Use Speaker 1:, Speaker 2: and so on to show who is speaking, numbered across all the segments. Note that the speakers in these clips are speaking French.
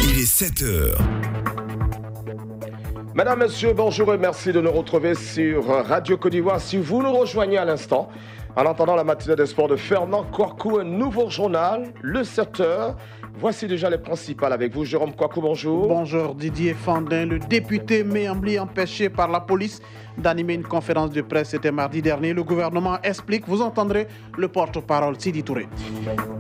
Speaker 1: Il est 7h.
Speaker 2: Mesdames, Messieurs, bonjour et merci de nous retrouver sur Radio Côte d'Ivoire. Si vous nous rejoignez à l'instant, en entendant la matinée des sports de Fernand Kouakou, un nouveau journal, le 7h. Voici déjà les principales avec vous. Jérôme Kouakou, bonjour.
Speaker 3: Bonjour Didier Fandin. Le député Méambli empêché par la police d'animer une conférence de presse. C'était mardi dernier. Le gouvernement explique. Vous entendrez le porte-parole Sidi Touré.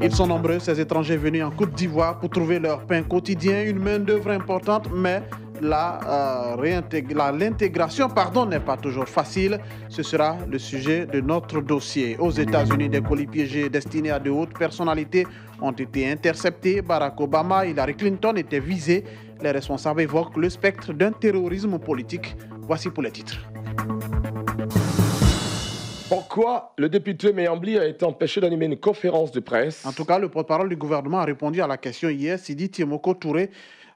Speaker 3: Ils sont nombreux, ces étrangers venus en Côte d'Ivoire pour trouver leur pain quotidien. Une main-d'œuvre importante, mais l'intégration n'est pas toujours facile. Ce sera le sujet de notre dossier. Aux États-Unis, des colis piégés destinés à de hautes personnalités ont été interceptés. Barack Obama, Hillary Clinton étaient visés. Les responsables évoquent le spectre d'un terrorisme politique. Voici pour les titres.
Speaker 2: Pourquoi le député Méambli a été empêché d'animer une conférence de presse?
Speaker 3: En tout cas, le porte-parole du gouvernement a répondu à la question hier. Sidi Tiemoko Touré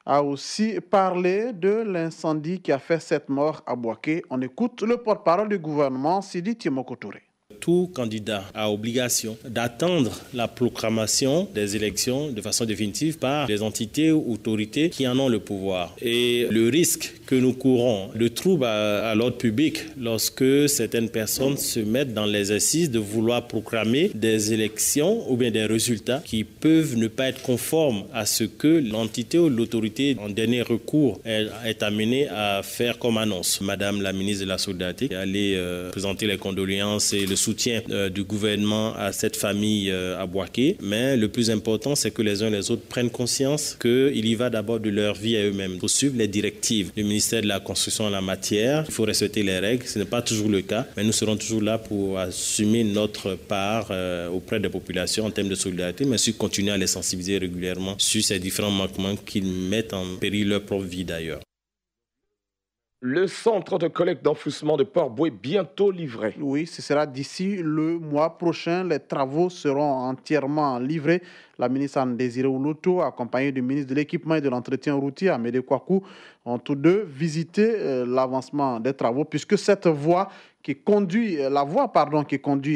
Speaker 3: a aussi parlé de l'incendie qui a fait 7 morts à Bouaké. On écoute le porte-parole du gouvernement, Sidi Tiemoko Touré.
Speaker 4: Tout candidat a obligation d'attendre la proclamation des élections de façon définitive par les entités ou autorités qui en ont le pouvoir. Et le risque que nous courons de trouble à l'ordre public lorsque certaines personnes se mettent dans l'exercice de vouloir proclamer des élections ou bien des résultats qui peuvent ne pas être conformes à ce que l'entité ou l'autorité en dernier recours est amenée à faire comme annonce. Madame la ministre de la Solidarité est allée présenter les condoléances et le soutien du gouvernement à cette famille à Bouaké. Mais le plus important, c'est que les uns et les autres prennent conscience qu'il y va d'abord de leur vie à eux-mêmes. Il faut suivre les directives du ministère de la Construction en la matière. Il faut respecter les règles. Ce n'est pas toujours le cas, mais nous serons toujours là pour assumer notre part auprès des populations en termes de solidarité, mais aussi continuer à les sensibiliser régulièrement sur ces différents manquements qui mettent en péril leur propre vie d'ailleurs.
Speaker 2: Le centre de collecte d'enfouissement de Port-Boué bientôt livré.
Speaker 3: Oui, ce sera d'ici le mois prochain. Les travaux seront entièrement livrés. La ministre Anne Désiré Ouloto, accompagnée du ministre de l'Équipement et de l'Entretien routier, Amédée Kouakou, ont tous deux visité l'avancement des travaux, puisque cette voie qui conduit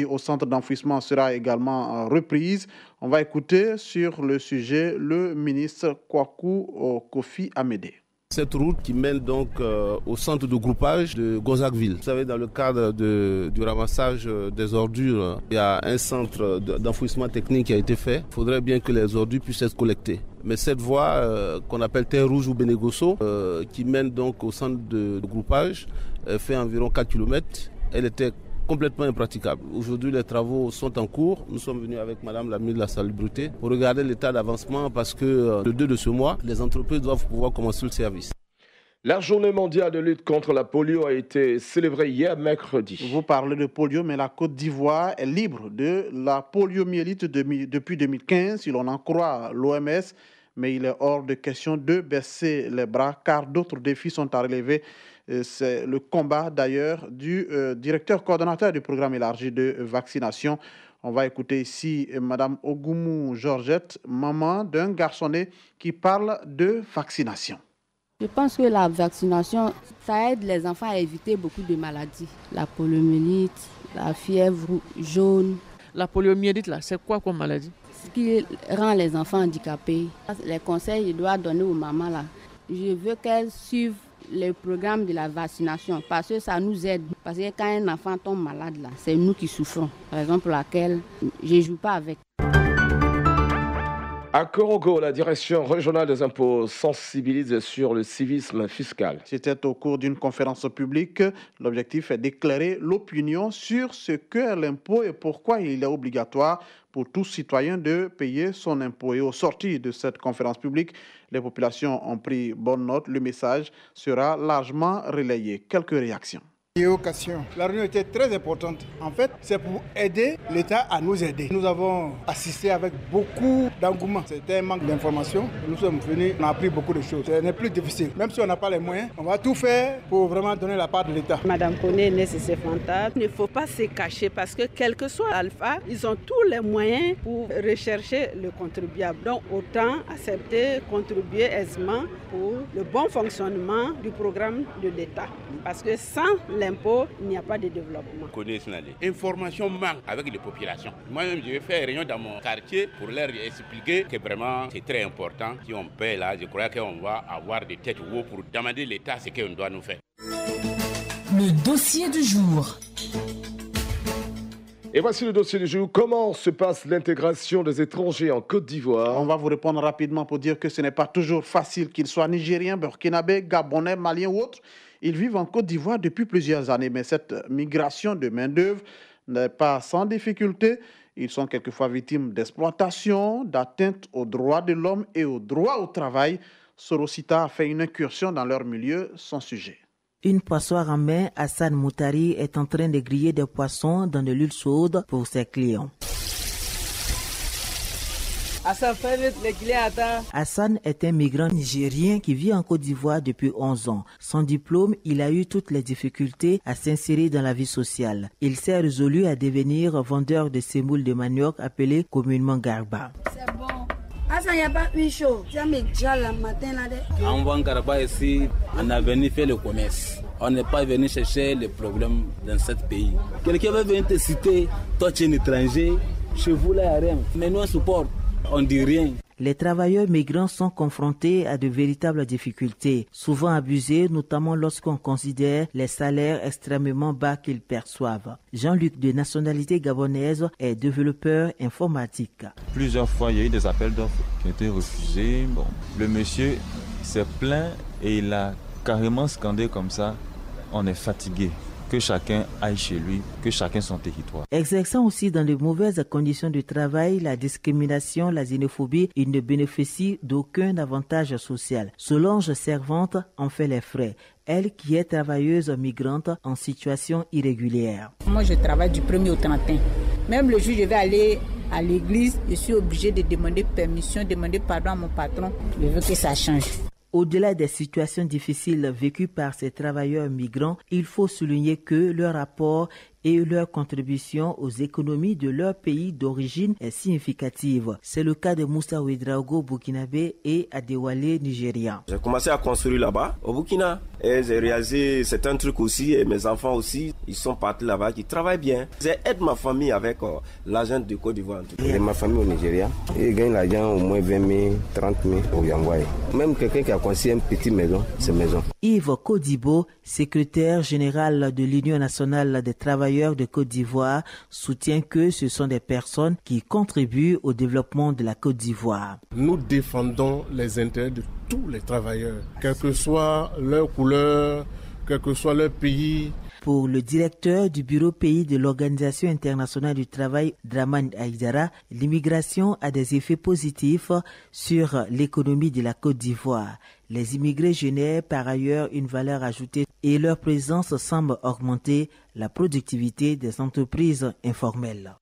Speaker 3: au centre d'enfouissement sera également reprise. On va écouter sur le sujet le ministre Kouakou Kofi Amédée.
Speaker 5: Cette route qui mène donc au centre de groupage de Gonzagueville. Vous savez, dans le cadre du ramassage des ordures, il y a un centre d'enfouissement technique qui a été fait. Il faudrait bien que les ordures puissent être collectées. Mais cette voie qu'on appelle Terre Rouge ou Bénégosso, qui mène donc au centre de groupage, fait environ 4 km. Elle était complètement impraticable. Aujourd'hui, les travaux sont en cours. Nous sommes venus avec Madame la ministre de la Salubrité pour regarder l'état d'avancement parce que le 2 de ce mois, les entreprises doivent pouvoir commencer le service.
Speaker 2: La journée mondiale de lutte contre la polio a été célébrée hier mercredi.
Speaker 3: Vous parlez de polio, mais la Côte d'Ivoire est libre de la poliomyélite depuis 2015, si l'on en croit l'OMS. Mais il est hors de question de baisser les bras car d'autres défis sont à relever. C'est le combat d'ailleurs du directeur coordonnateur du programme élargi de vaccination. On va écouter ici Mme Ogoumou Georgette, maman d'un garçonnet qui parle de vaccination.
Speaker 6: Je pense que la vaccination, ça aide les enfants à éviter beaucoup de maladies. La poliomyélite, la fièvre jaune.
Speaker 7: La poliomyélite, là, c'est quoi comme maladie?
Speaker 6: Ce qui rend les enfants handicapés. Les conseils, je dois donner aux mamans là. Je veux qu'elles suivent le programme de la vaccination parce que ça nous aide. Parce que quand un enfant tombe malade, là, c'est nous qui souffrons. Raison pour laquelle je ne joue pas avec.
Speaker 2: À Korogo, la direction régionale des impôts sensibilise sur le civisme fiscal.
Speaker 3: C'était au cours d'une conférence publique. L'objectif est d'éclairer l'opinion sur ce qu'est l'impôt et pourquoi il est obligatoire pour tout citoyen de payer son impôt. Et au sortir de cette conférence publique, les populations ont pris bonne note. Le message sera largement relayé. Quelques réactions.
Speaker 8: La réunion était très importante. En fait, c'est pour aider l'État à nous aider. Nous avons assisté avec beaucoup d'engouement. C'était un manque d'informations. Nous sommes venus, on a appris beaucoup de choses. Ce n'est plus difficile. Même si on n'a pas les moyens, on va tout faire pour vraiment donner la part de l'État.
Speaker 9: Madame Koné, Nécessé Fanta, il ne faut pas se cacher parce que quel que soit l'alpha, ils ont tous les moyens pour rechercher le contribuable. Donc autant accepter, contribuer aisément pour le bon fonctionnement du programme de l'État. Parce que sans les impôts, il n'y a pas de développement.
Speaker 10: Information manque avec les populations. Moi-même, je vais faire réunion dans mon quartier pour leur expliquer que vraiment c'est très important. Si on paie là, je crois qu'on va avoir des têtes hauts pour demander l'État ce qu'on doit nous faire.
Speaker 11: Le dossier du jour.
Speaker 2: Et voici le dossier du jour. Comment se passe l'intégration des étrangers en Côte d'Ivoire?
Speaker 3: On va vous répondre rapidement pour dire que ce n'est pas toujours facile, qu'ils soient nigériens, burkinabés, gabonais, maliens ou autres. Ils vivent en Côte d'Ivoire depuis plusieurs années, mais cette migration de main-d'œuvre n'est pas sans difficulté. Ils sont quelquefois victimes d'exploitation, d'atteintes aux droits de l'homme et aux droits au travail. Sorosita a fait une incursion dans leur milieu, son sujet.
Speaker 12: Une poissoire en main, Hassan Moutari est en train de griller des poissons dans de l'huile chaude pour ses clients. Hassan est un migrant nigérien qui vit en Côte d'Ivoire depuis 11 ans. Sans diplôme, il a eu toutes les difficultés à s'insérer dans la vie sociale. Il s'est résolu à devenir vendeur de semoule de manioc appelé communément garba.
Speaker 13: C'est bon. Hassan, il n'y a pas eu chaud. Ça me déjà le matin là.
Speaker 14: En vendant garba ici, on a venu faire le commerce. On n'est pas venu chercher les problèmes dans ce pays. Quelqu'un va venir te citer, toi tu es un étranger, chez vous là il n'y a rien. Mais nous on supporte, on dit rien.
Speaker 12: Les travailleurs migrants sont confrontés à de véritables difficultés, souvent abusés, notamment lorsqu'on considère les salaires extrêmement bas qu'ils perçoivent. Jean-Luc, de nationalité gabonaise, est développeur informatique.
Speaker 15: Plusieurs fois, il y a eu des appels d'offres qui ont été refusés. Bon, le monsieur s'est plaint et il a carrément scandé comme ça, on est fatigué. Que chacun aille chez lui, que chacun son territoire.
Speaker 12: Exerçant aussi dans de mauvaises conditions de travail, la discrimination, la xénophobie, il ne bénéficie d'aucun avantage social. Solange Servante en fait les frais. Elle qui est travailleuse migrante en situation irrégulière.
Speaker 16: Moi je travaille du 1er au 31. Même le jour où je vais aller à l'église, je suis obligée de demander permission, demander pardon à mon patron. Je veux que ça change.
Speaker 12: Au-delà des situations difficiles vécues par ces travailleurs migrants, il faut souligner que leur apport et leur contribution aux économies de leur pays d'origine est significative. C'est le cas de Moussa Ouedraogo, burkinabé, et Adewale, nigérien.
Speaker 17: J'ai commencé à construire là-bas, au Burkina, et j'ai réalisé certains trucs aussi, et mes enfants aussi, ils sont partis là-bas, qui travaillent bien. J'aide ma famille avec l'argent de Côte d'Ivoire.
Speaker 18: Et ma famille au Nigeria, ils gagnent l'argent au moins 20 000, 30 000 au Yangwaï. Même quelqu'un qui a construit une petite maison, c'est maison.
Speaker 12: Yves Kodibo, secrétaire général de l'Union nationale des travailleurs de Côte d'Ivoire, soutient que ce sont des personnes qui contribuent au développement de la Côte d'Ivoire.
Speaker 19: Nous défendons les intérêts de tous les travailleurs, quelle que soit leur couleur, quel que soit leur pays.
Speaker 12: Pour le directeur du bureau pays de l'Organisation internationale du travail, Draman Aïdara, l'immigration a des effets positifs sur l'économie de la Côte d'Ivoire. Les immigrés génèrent par ailleurs une valeur ajoutée et leur présence semble augmenter la productivité des entreprises informelles.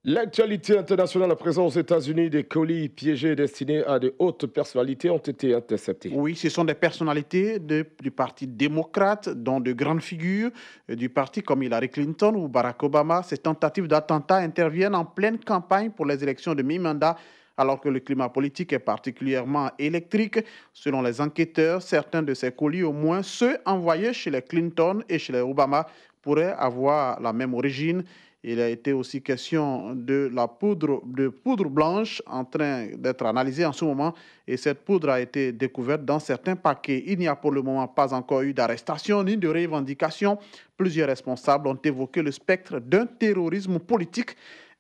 Speaker 2: L'actualité internationale à présent aux États-Unis, des colis piégés destinés à de hautes personnalités ont été interceptés.
Speaker 3: Oui, ce sont des personnalités du Parti démocrate, dont de grandes figures du parti comme Hillary Clinton ou Barack Obama. Ces tentatives d'attentat interviennent en pleine campagne pour les élections de mi-mandat, alors que le climat politique est particulièrement électrique. Selon les enquêteurs, certains de ces colis, au moins ceux envoyés chez les Clinton et chez les Obama, pourraient avoir la même origine. Il a été aussi question de la poudre blanche en train d'être analysée en ce moment, et cette poudre a été découverte dans certains paquets. Il n'y a pour le moment pas encore eu d'arrestation ni de revendication. Plusieurs responsables ont évoqué le spectre d'un terrorisme politique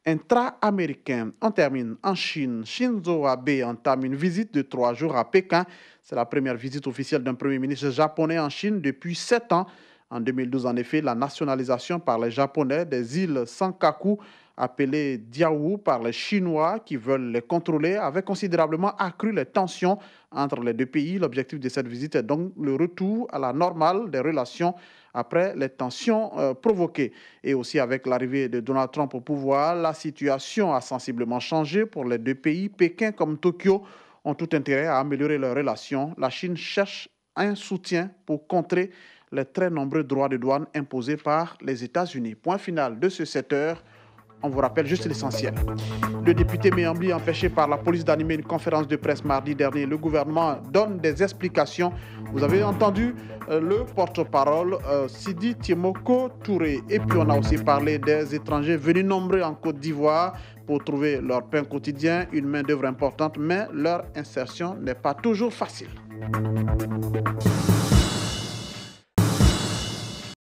Speaker 3: intra-américain. On termine en Chine. Shinzo Abe entame une visite de 3 jours à Pékin. C'est la première visite officielle d'un premier ministre japonais en Chine depuis 7 ans. En 2012, en effet, la nationalisation par les Japonais des îles Senkaku, appelées Diaoyu par les Chinois qui veulent les contrôler, avait considérablement accru les tensions entre les deux pays. L'objectif de cette visite est donc le retour à la normale des relations après les tensions provoquées. Et aussi avec l'arrivée de Donald Trump au pouvoir, la situation a sensiblement changé pour les deux pays. Pékin comme Tokyo ont tout intérêt à améliorer leurs relations. La Chine cherche un soutien pour contrer les très nombreux droits de douane imposés par les États-Unis. Point final de ce 7 heures. On vous rappelle juste l'essentiel. Le député Méambli empêché par la police d'animer une conférence de presse mardi dernier. Le gouvernement donne des explications. Vous avez entendu le porte-parole Sidi Tiemoko Touré. Et puis on a aussi parlé des étrangers venus nombreux en Côte d'Ivoire pour trouver leur pain quotidien, une main-d'œuvre importante, mais leur insertion n'est pas toujours facile.